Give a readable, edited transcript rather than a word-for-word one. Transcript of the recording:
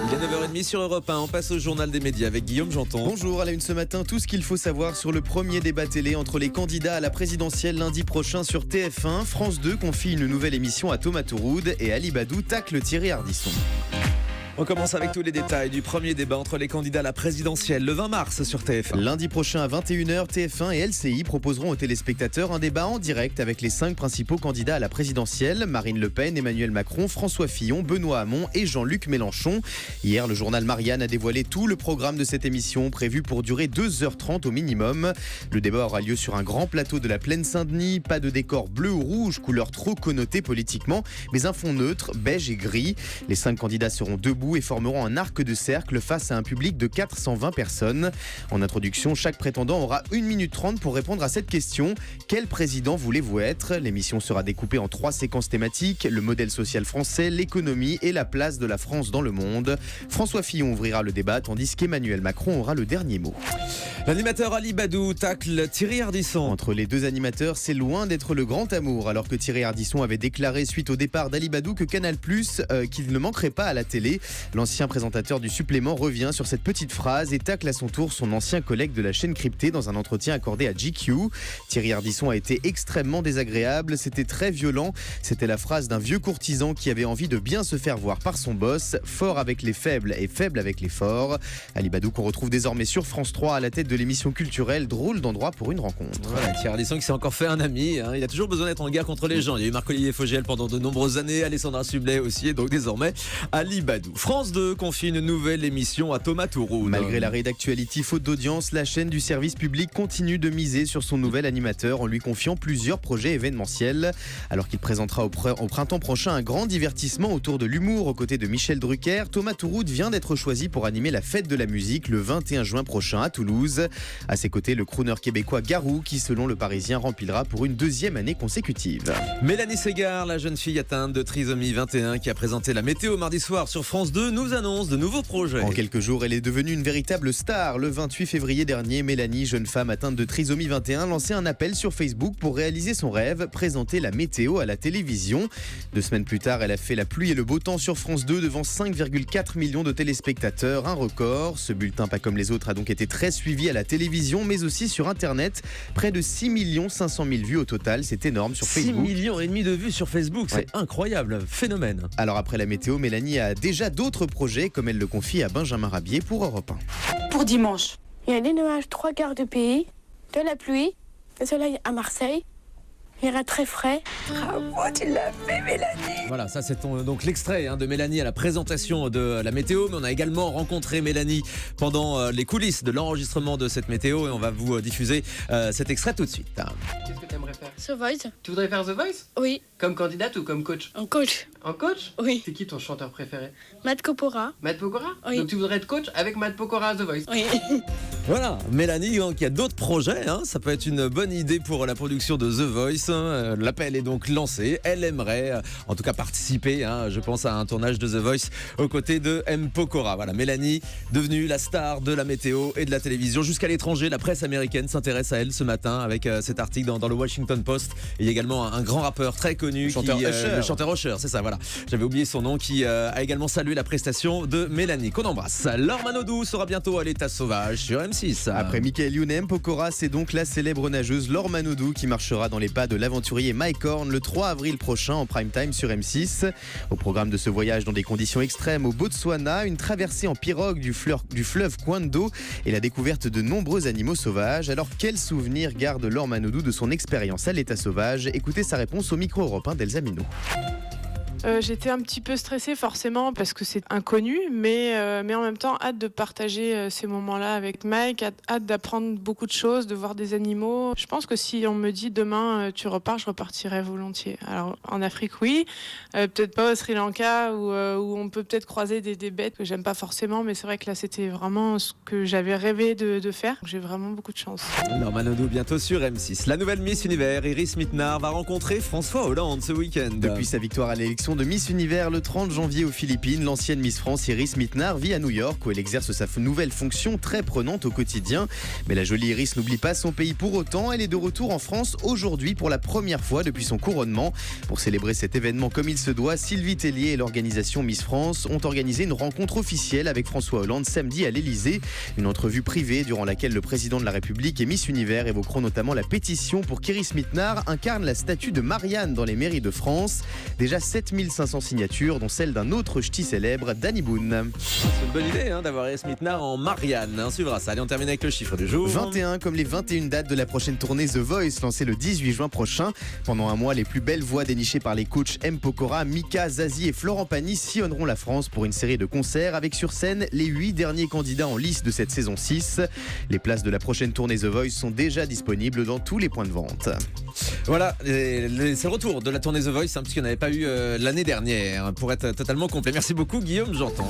Il est 9h30 sur Europe 1. On passe au journal des médias avec Guillaume Janton. Bonjour, à la une ce matin, tout ce qu'il faut savoir sur le premier débat télé entre les candidats à la présidentielle lundi prochain sur TF1. France 2 confie une nouvelle émission à Thomas Touroud et Ali Badou tacle Thierry Ardisson. On commence avec tous les détails du premier débat entre les candidats à la présidentielle le 20 mars sur TF1. Lundi prochain à 21h, TF1 et LCI proposeront aux téléspectateurs un débat en direct avec les 5 principaux candidats à la présidentielle: Marine Le Pen, Emmanuel Macron, François Fillon, Benoît Hamon et Jean-Luc Mélenchon. Hier, le journal Marianne a dévoilé tout le programme de cette émission, prévu pour durer 2h30 au minimum. Le débat aura lieu sur un grand plateau de la Plaine Saint-Denis. Pas de décor bleu ou rouge, couleur trop connotée politiquement, mais un fond neutre, beige et gris. Les 5 candidats seront debout et formeront un arc de cercle face à un public de 420 personnes. En introduction, chaque prétendant aura 1 minute 30 pour répondre à cette question: quel président voulez-vous être ? L'émission sera découpée en 3 séquences thématiques: le modèle social français, l'économie et la place de la France dans le monde. François Fillon ouvrira le débat tandis qu'Emmanuel Macron aura le dernier mot. L'animateur Ali Badou tacle Thierry Ardisson. Entre les deux animateurs, c'est loin d'être le grand amour, alors que Thierry Ardisson avait déclaré suite au départ d'Ali Badou que Canal+, qu'il ne manquerait pas à la télé. L'ancien présentateur du supplément revient sur cette petite phrase et tacle à son tour son ancien collègue de la chaîne cryptée dans un entretien accordé à GQ. Thierry Ardisson a été extrêmement désagréable, c'était très violent. C'était la phrase d'un vieux courtisan qui avait envie de bien se faire voir par son boss: fort avec les faibles et faible avec les forts. Ali Badou qu'on retrouve désormais sur France 3 à la tête de l'émission culturelle Drôle d'endroit pour une rencontre. Voilà, Thierry Ardisson qui s'est encore fait un ami. Il a toujours besoin d'être en guerre contre les gens. Il y a eu Marc-Olivier Fogel pendant de nombreuses années, Alessandra Sublet aussi, et donc désormais Ali Badou. France 2 confie une nouvelle émission à Thomas Touroud. Malgré l'arrêt d'actualité faute d'audience, la chaîne du service public continue de miser sur son nouvel animateur en lui confiant plusieurs projets événementiels. Alors qu'il présentera au printemps prochain un grand divertissement autour de l'humour aux côtés de Michel Drucker, Thomas Touroud vient d'être choisi pour animer la fête de la musique le 21 juin prochain à Toulouse. À ses côtés, le crooner québécois Garou, qui selon le Parisien remplira pour une 2e année consécutive. Mélanie Ségard, la jeune fille atteinte de trisomie 21 qui a présenté la météo mardi soir sur France 2, nous annonce de nouveaux projets. En quelques jours, elle est devenue une véritable star. Le 28 février dernier, Mélanie, jeune femme atteinte de trisomie 21, lançait un appel sur Facebook pour réaliser son rêve, présenter la météo à la télévision. 2 semaines plus tard, elle a fait la pluie et le beau temps sur France 2 devant 5,4 millions de téléspectateurs, un record. Ce bulletin, pas comme les autres, a donc été très suivi à la télévision, mais aussi sur Internet. Près de 6 500 000 vues au total, c'est énorme sur Facebook. 6,5 millions de vues sur Facebook, c'est incroyable, phénomène. Alors après la météo, Mélanie a déjà d'autres projets, comme elle le confie à Benjamin Rabier pour Europe 1. Pour dimanche, il y a des nuages 3 quarts du pays, de la pluie, le soleil à Marseille. Il ira très frais. Bravo, tu l'as fait, Mélanie. Voilà, ça c'est donc l'extrait de Mélanie à la présentation de la météo. Mais on a également rencontré Mélanie pendant les coulisses de l'enregistrement de cette météo. Et on va vous diffuser cet extrait tout de suite. Qu'est-ce que tu aimerais faire? The Voice? Tu voudrais faire The Voice? Oui. Comme candidate ou comme coach? En coach? En coach? Oui. C'est qui ton chanteur préféré? Matt Copora? Matt Pokora? Oui. Donc tu voudrais être coach avec Matt Pokora à The Voice? Oui. Voilà, Mélanie qui a d'autres projets. Ça peut être une bonne idée pour la production de The Voice. L'appel est donc lancé. Elle aimerait en tout cas participer, je pense, à un tournage de The Voice aux côtés de M. Pokora. Voilà, Mélanie, devenue la star de la météo et de la télévision jusqu'à l'étranger. La presse américaine s'intéresse à elle ce matin avec cet article dans le Washington Post. Et il y a également un grand rappeur très connu, le chanteur Usher, c'est ça, voilà. J'avais oublié son nom, qui a également salué la prestation de Mélanie, qu'on embrasse. Laure Manodou sera bientôt à l'état sauvage sur M6. Après Michael Younem, Pokora, c'est donc la célèbre nageuse Laure Manodou qui marchera dans les pas de l'aventurier Mike Horn le 3 avril prochain en prime time sur M6. Au programme de ce voyage dans des conditions extrêmes au Botswana, une traversée en pirogue du fleuve Kwando et la découverte de nombreux animaux sauvages. Alors quel souvenir garde Laure Manodou de son expérience à l'état sauvage? Écoutez sa réponse au micro européen d'Elsa Minot. J'étais un petit peu stressée forcément parce que c'est inconnu, mais en même temps hâte de partager ces moments-là avec Mike, hâte d'apprendre beaucoup de choses, de voir des animaux. Je pense que si on me dit demain tu repars, je repartirai volontiers. Alors en Afrique oui, peut-être pas au Sri Lanka où on peut peut-être croiser des bêtes que j'aime pas forcément, mais c'est vrai que là c'était vraiment ce que j'avais rêvé de faire. J'ai vraiment beaucoup de chance. Laure Manodou bientôt sur M6. La nouvelle Miss Univers, Iris Mittenard, va rencontrer François Hollande ce week-end. Depuis sa victoire à l'élection de Miss Univers le 30 janvier aux Philippines. L'ancienne Miss France Iris Mittenard vit à New York où elle exerce sa nouvelle fonction très prenante au quotidien. Mais la jolie Iris n'oublie pas son pays pour autant. Elle est de retour en France aujourd'hui pour la première fois depuis son couronnement. Pour célébrer cet événement comme il se doit, Sylvie Tellier et l'organisation Miss France ont organisé une rencontre officielle avec François Hollande samedi à l'Elysée. Une entrevue privée durant laquelle le président de la République et Miss Univers évoqueront notamment la pétition pour qu'Iris Mittenard incarne la statue de Marianne dans les mairies de France. Déjà 7500 signatures, dont celle d'un autre ch'ti célèbre, Danny Boone. C'est une bonne idée d'avoir Iris Mittenard en Marianne. On suivra ça. Allez, on termine avec le chiffre du jour. 21 comme les 21 dates de la prochaine tournée The Voice lancée le 18 juin prochain. Pendant un mois, les plus belles voix dénichées par les coachs M. Pokora, Mika, Zazie et Florent Pagny sillonneront la France pour une série de concerts avec sur scène les 8 derniers candidats en lice de cette saison 6. Les places de la prochaine tournée The Voice sont déjà disponibles dans tous les points de vente. Voilà, c'est le retour de la tournée The Voice, puisqu'il n'y en avait pas eu l'année dernière, pour être totalement complet. Merci beaucoup Guillaume, j'entends.